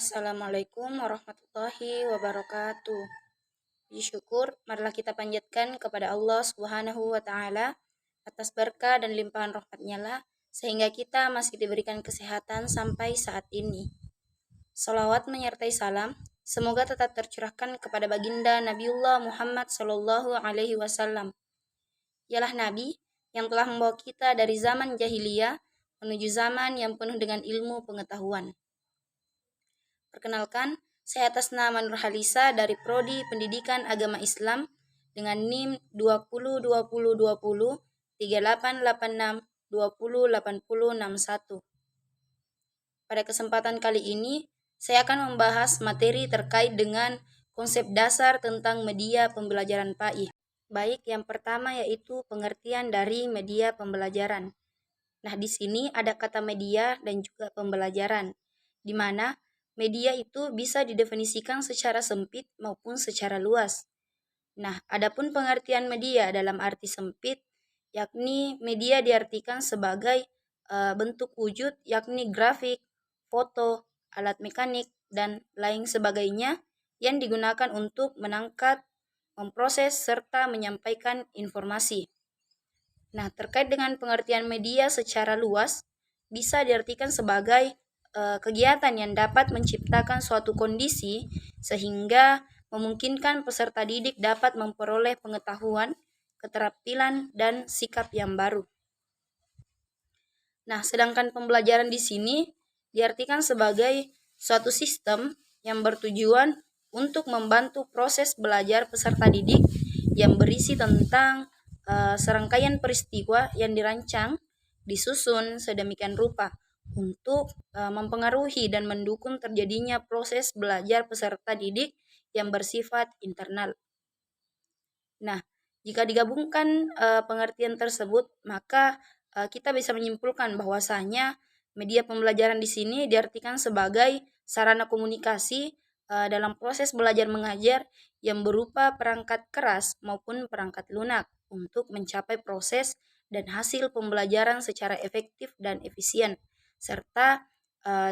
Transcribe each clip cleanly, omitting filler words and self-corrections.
Assalamualaikum warahmatullahi wabarakatuh. Puji syukur, marilah kita panjatkan kepada Allah Subhanahu wa Ta'ala atas berkah dan limpahan rahmat-Nya lah, sehingga kita masih diberikan kesehatan sampai saat ini. Salawat menyertai salam, semoga tetap tercurahkan kepada baginda Nabiullah Muhammad Sallallahu Alaihi Wasallam. Ialah Nabi yang telah membawa kita dari zaman jahiliyah menuju zaman yang penuh dengan ilmu pengetahuan. Perkenalkan, saya atas nama Nurhalisa dari Prodi Pendidikan Agama Islam dengan NIM 202020 3886 208061. Pada kesempatan kali ini, saya akan membahas materi terkait dengan konsep dasar tentang media pembelajaran PAI. Baik, yang pertama yaitu pengertian dari media pembelajaran. Nah, di sini ada kata media dan juga pembelajaran, di mana media itu bisa didefinisikan secara sempit maupun secara luas. Nah, adapun pengertian media dalam arti sempit, yakni media diartikan sebagai bentuk wujud, yakni grafik, foto, alat mekanik, dan lain sebagainya yang digunakan untuk menangkap, memproses, serta menyampaikan informasi. Nah, terkait dengan pengertian media secara luas, bisa diartikan sebagai kegiatan yang dapat menciptakan suatu kondisi sehingga memungkinkan peserta didik dapat memperoleh pengetahuan, keterampilan, dan sikap yang baru. Nah, sedangkan pembelajaran di sini diartikan sebagai suatu sistem yang bertujuan untuk membantu proses belajar peserta didik yang berisi tentang serangkaian peristiwa yang dirancang, disusun sedemikian rupa untuk mempengaruhi dan mendukung terjadinya proses belajar peserta didik yang bersifat internal. Nah, jika digabungkan pengertian tersebut, maka kita bisa menyimpulkan bahwasanya media pembelajaran di sini diartikan sebagai sarana komunikasi dalam proses belajar mengajar yang berupa perangkat keras maupun perangkat lunak untuk mencapai proses dan hasil pembelajaran secara efektif dan efisien, serta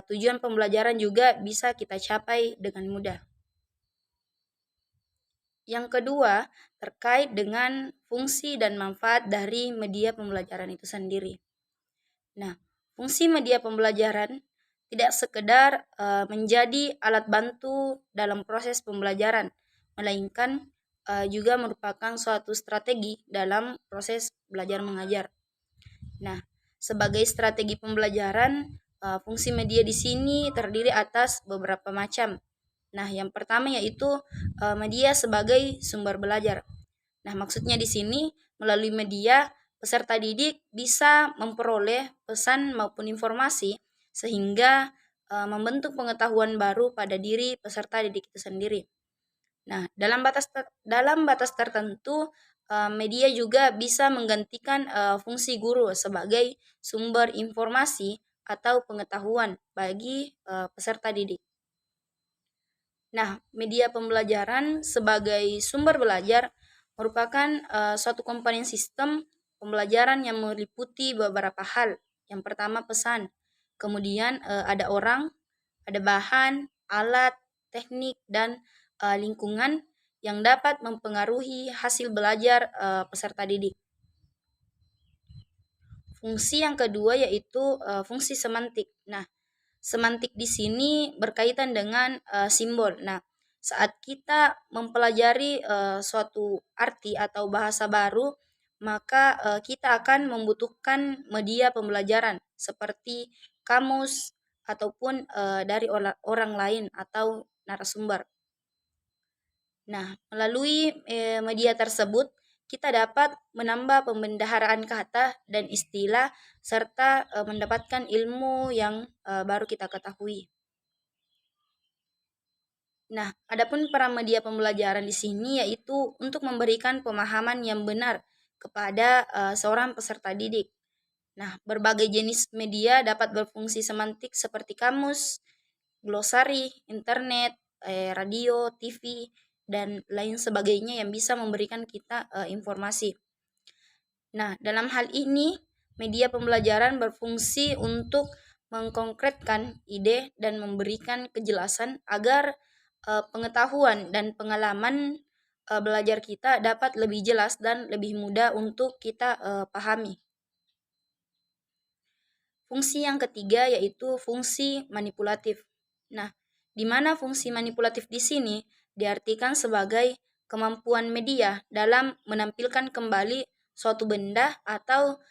tujuan pembelajaran juga bisa kita capai dengan mudah. Yang kedua, terkait dengan fungsi dan manfaat dari media pembelajaran itu sendiri. Nah, fungsi media pembelajaran tidak sekedar menjadi alat bantu dalam proses pembelajaran, melainkan juga merupakan suatu strategi dalam proses belajar mengajar. Nah, sebagai strategi pembelajaran, fungsi media di sini terdiri atas beberapa macam. Nah, yang pertama yaitu media sebagai sumber belajar. Nah, maksudnya di sini melalui media peserta didik bisa memperoleh pesan maupun informasi sehingga membentuk pengetahuan baru pada diri peserta didik itu sendiri. Nah, dalam batas tertentu media juga bisa menggantikan fungsi guru sebagai sumber informasi atau pengetahuan bagi peserta didik. Nah, media pembelajaran sebagai sumber belajar merupakan suatu komponen sistem pembelajaran yang meliputi beberapa hal. Yang pertama pesan, kemudian ada orang, ada bahan, alat, teknik, dan lingkungan yang dapat mempengaruhi hasil belajar peserta didik. Fungsi yang kedua yaitu fungsi semantik. Nah, semantik di sini berkaitan dengan simbol. Nah, saat kita mempelajari suatu arti atau bahasa baru, maka kita akan membutuhkan media pembelajaran seperti kamus ataupun dari orang lain atau narasumber. Nah, melalui media tersebut kita dapat menambah pembendaharaan kata dan istilah serta mendapatkan ilmu yang baru kita ketahui. Nah, adapun peran media pembelajaran di sini yaitu untuk memberikan pemahaman yang benar kepada seorang peserta didik. Nah, berbagai jenis media dapat berfungsi semantik seperti kamus, glosari, internet, radio, TV, dan lain sebagainya yang bisa memberikan kita informasi. Nah, dalam hal ini media pembelajaran berfungsi untuk mengkonkretkan ide dan memberikan kejelasan agar pengetahuan dan pengalaman belajar kita dapat lebih jelas dan lebih mudah untuk kita pahami. Fungsi yang ketiga yaitu fungsi manipulatif. Nah, di mana fungsi manipulatif di sini diartikan sebagai kemampuan media dalam menampilkan kembali suatu benda atau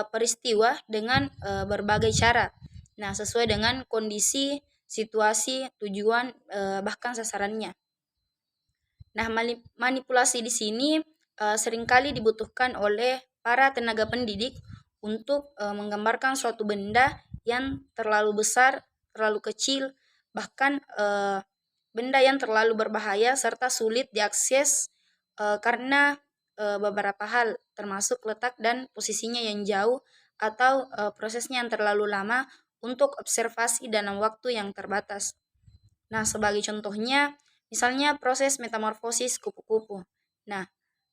peristiwa dengan berbagai cara. Nah, sesuai dengan kondisi, situasi, tujuan, bahkan sasarannya. Nah, manipulasi di sini seringkali dibutuhkan oleh para tenaga pendidik untuk menggambarkan suatu benda yang terlalu besar, terlalu kecil, bahkan benda yang terlalu berbahaya serta sulit diakses karena beberapa hal, termasuk letak dan posisinya yang jauh atau prosesnya yang terlalu lama untuk observasi dalam waktu yang terbatas. Nah, sebagai contohnya, misalnya proses metamorfosis kupu-kupu. Nah,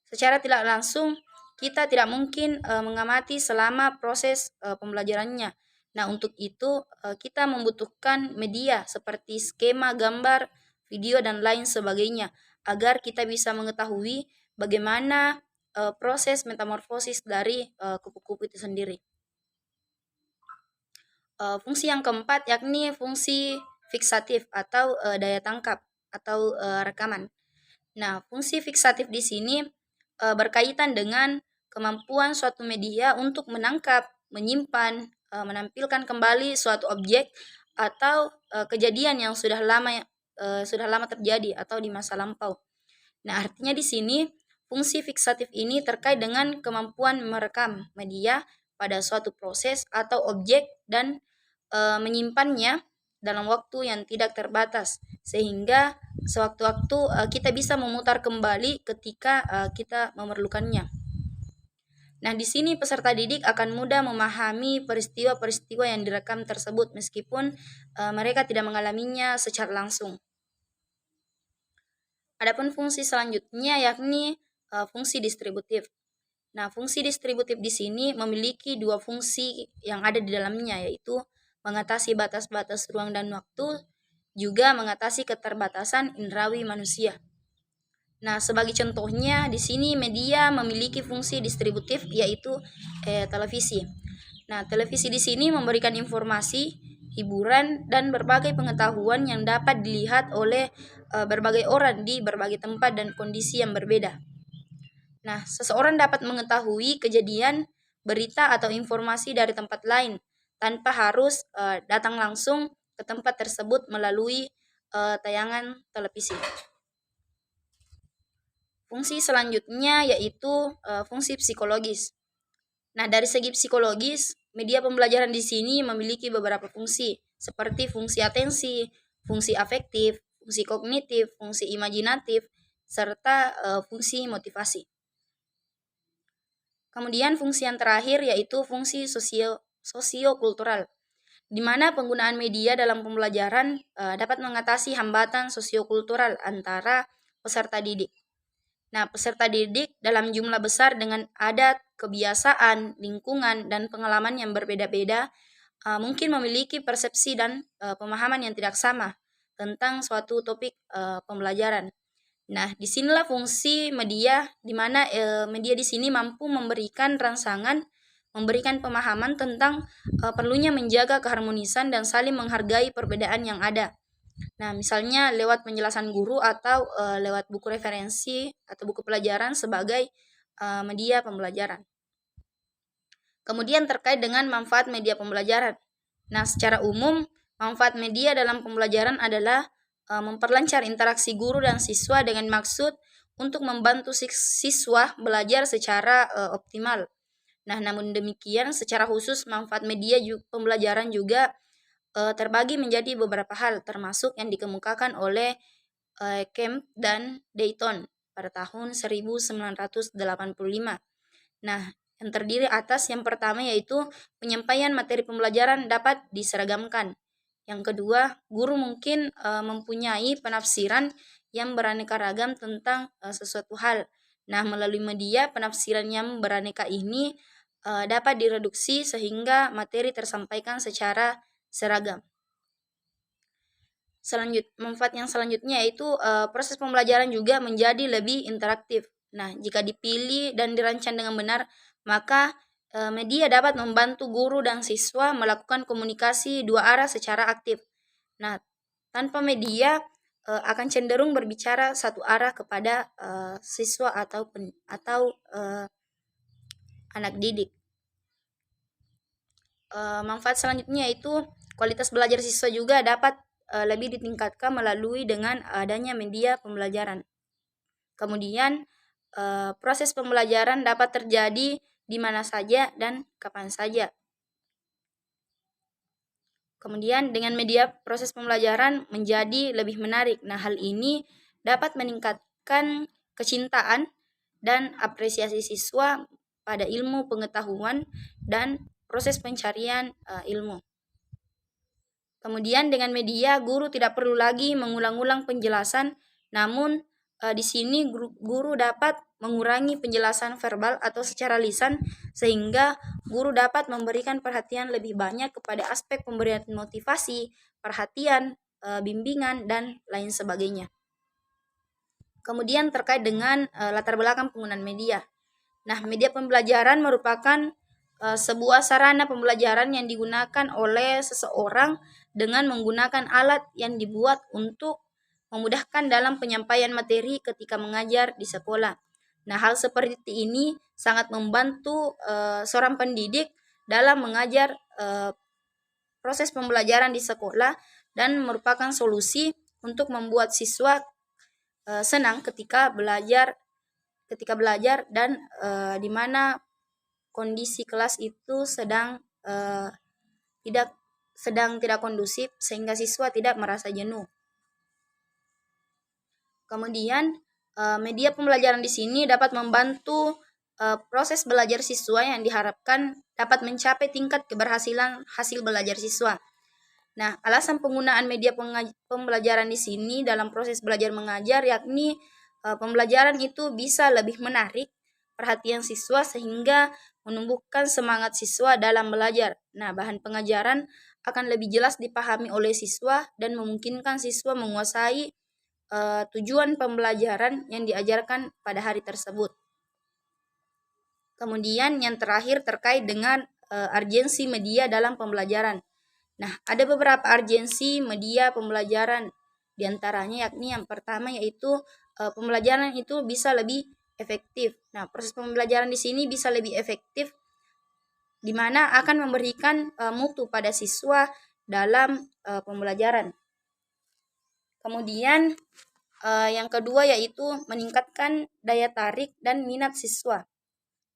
secara tidak langsung kita tidak mungkin mengamati selama proses pembelajarannya. Nah, untuk itu kita membutuhkan media seperti skema gambar, video, dan lain sebagainya agar kita bisa mengetahui bagaimana proses metamorfosis dari kupu-kupu itu sendiri. Fungsi yang keempat yakni fungsi fiksatif atau daya tangkap atau rekaman. Nah, fungsi fiksatif di sini berkaitan dengan kemampuan suatu media untuk menangkap, menyimpan, menampilkan kembali suatu objek atau kejadian yang sudah lama terjadi atau di masa lampau. Nah, artinya di sini fungsi fiksatif ini terkait dengan kemampuan merekam media pada suatu proses atau objek dan menyimpannya dalam waktu yang tidak terbatas sehingga sewaktu-waktu kita bisa memutar kembali ketika kita memerlukannya. Nah, di sini peserta didik akan mudah memahami peristiwa-peristiwa yang direkam tersebut meskipun mereka tidak mengalaminya secara langsung. Adapun fungsi selanjutnya yakni fungsi distributif. Nah, fungsi distributif di sini memiliki dua fungsi yang ada di dalamnya, yaitu mengatasi batas-batas ruang dan waktu, juga mengatasi keterbatasan indrawi manusia. Nah, sebagai contohnya di sini media memiliki fungsi distributif yaitu televisi. Nah, televisi di sini memberikan informasi, hiburan, dan berbagai pengetahuan yang dapat dilihat oleh berbagai orang di berbagai tempat dan kondisi yang berbeda. Nah, seseorang dapat mengetahui kejadian, berita, atau informasi dari tempat lain tanpa harus datang langsung ke tempat tersebut melalui tayangan televisi. Fungsi selanjutnya yaitu fungsi psikologis. Nah, dari segi psikologis, media pembelajaran di sini memiliki beberapa fungsi, seperti fungsi atensi, fungsi afektif, fungsi kognitif, fungsi imajinatif, serta fungsi motivasi. Kemudian fungsi yang terakhir yaitu fungsi sosiokultural, di mana penggunaan media dalam pembelajaran dapat mengatasi hambatan sosiokultural antara peserta didik. Nah, peserta didik dalam jumlah besar dengan adat, kebiasaan, lingkungan, dan pengalaman yang berbeda-beda mungkin memiliki persepsi dan pemahaman yang tidak sama tentang suatu topik pembelajaran. Nah, disinilah fungsi media, di mana media di sini mampu memberikan rangsangan, memberikan pemahaman tentang perlunya menjaga keharmonisan dan saling menghargai perbedaan yang ada. Nah, misalnya lewat penjelasan guru atau lewat buku referensi atau buku pelajaran sebagai media pembelajaran. Kemudian terkait dengan manfaat media pembelajaran. Nah, secara umum, manfaat media dalam pembelajaran adalah memperlancar interaksi guru dan siswa dengan maksud untuk membantu siswa belajar secara optimal. Nah, namun demikian secara khusus manfaat media pembelajaran juga terbagi menjadi beberapa hal, termasuk yang dikemukakan oleh Kemp dan Dayton pada tahun 1985. Nah, yang terdiri atas yang pertama yaitu penyampaian materi pembelajaran dapat diseragamkan. Yang kedua, guru mungkin mempunyai penafsiran yang beraneka ragam tentang sesuatu hal. Nah, melalui media penafsiran yang beraneka ini dapat direduksi sehingga materi tersampaikan secara seragam. Manfaat yang selanjutnya yaitu proses pembelajaran juga menjadi lebih interaktif. Nah, jika dipilih dan dirancang dengan benar, maka media dapat membantu guru dan siswa melakukan komunikasi dua arah secara aktif. Nah, tanpa media akan cenderung berbicara satu arah kepada siswa atau anak didik. Manfaat selanjutnya yaitu kualitas belajar siswa juga dapat lebih ditingkatkan melalui dengan adanya media pembelajaran. Kemudian proses pembelajaran dapat terjadi di mana saja dan kapan saja. Kemudian dengan media proses pembelajaran menjadi lebih menarik. Nah, hal ini dapat meningkatkan kecintaan dan apresiasi siswa pada ilmu pengetahuan dan proses pencarian ilmu. Kemudian dengan media, guru tidak perlu lagi mengulang-ulang penjelasan, namun di sini guru dapat mengurangi penjelasan verbal atau secara lisan, sehingga guru dapat memberikan perhatian lebih banyak kepada aspek pemberian motivasi, perhatian, bimbingan, dan lain sebagainya. Kemudian terkait dengan latar belakang penggunaan media. Nah, media pembelajaran merupakan sebuah sarana pembelajaran yang digunakan oleh seseorang dengan menggunakan alat yang dibuat untuk memudahkan dalam penyampaian materi ketika mengajar di sekolah. Nah, hal seperti ini sangat membantu seorang pendidik dalam mengajar proses pembelajaran di sekolah dan merupakan solusi untuk membuat siswa senang ketika belajar dan di mana kondisi kelas itu sedang tidak kondusif sehingga siswa tidak merasa jenuh. Kemudian media pembelajaran di sini dapat membantu proses belajar siswa yang diharapkan dapat mencapai tingkat keberhasilan hasil belajar siswa. Nah, alasan penggunaan media pembelajaran di sini dalam proses belajar mengajar yakni pembelajaran itu bisa lebih menarik perhatian siswa sehingga menumbuhkan semangat siswa dalam belajar. Nah, bahan pengajaran akan lebih jelas dipahami oleh siswa dan memungkinkan siswa menguasai tujuan pembelajaran yang diajarkan pada hari tersebut. Kemudian yang terakhir terkait dengan urgensi media dalam pembelajaran. Nah, ada beberapa urgensi media pembelajaran, diantaranya yakni yang pertama yaitu pembelajaran itu bisa lebih efektif. Nah, proses pembelajaran di sini bisa lebih efektif, di mana akan memberikan mutu pada siswa dalam pembelajaran. Kemudian yang kedua yaitu meningkatkan daya tarik dan minat siswa.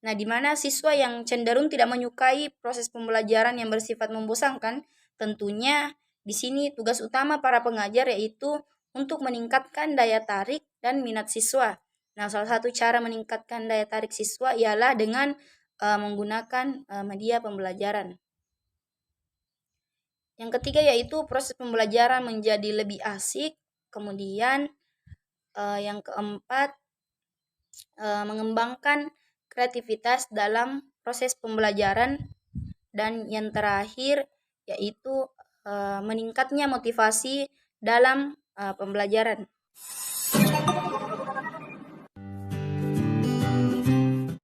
Nah, di mana siswa yang cenderung tidak menyukai proses pembelajaran yang bersifat membosankan, tentunya di sini tugas utama para pengajar yaitu untuk meningkatkan daya tarik dan minat siswa. Nah, salah satu cara meningkatkan daya tarik siswa ialah dengan menggunakan media pembelajaran. Yang ketiga yaitu proses pembelajaran menjadi lebih asik. Kemudian yang keempat mengembangkan kreativitas dalam proses pembelajaran. Dan yang terakhir yaitu meningkatnya motivasi dalam pembelajaran.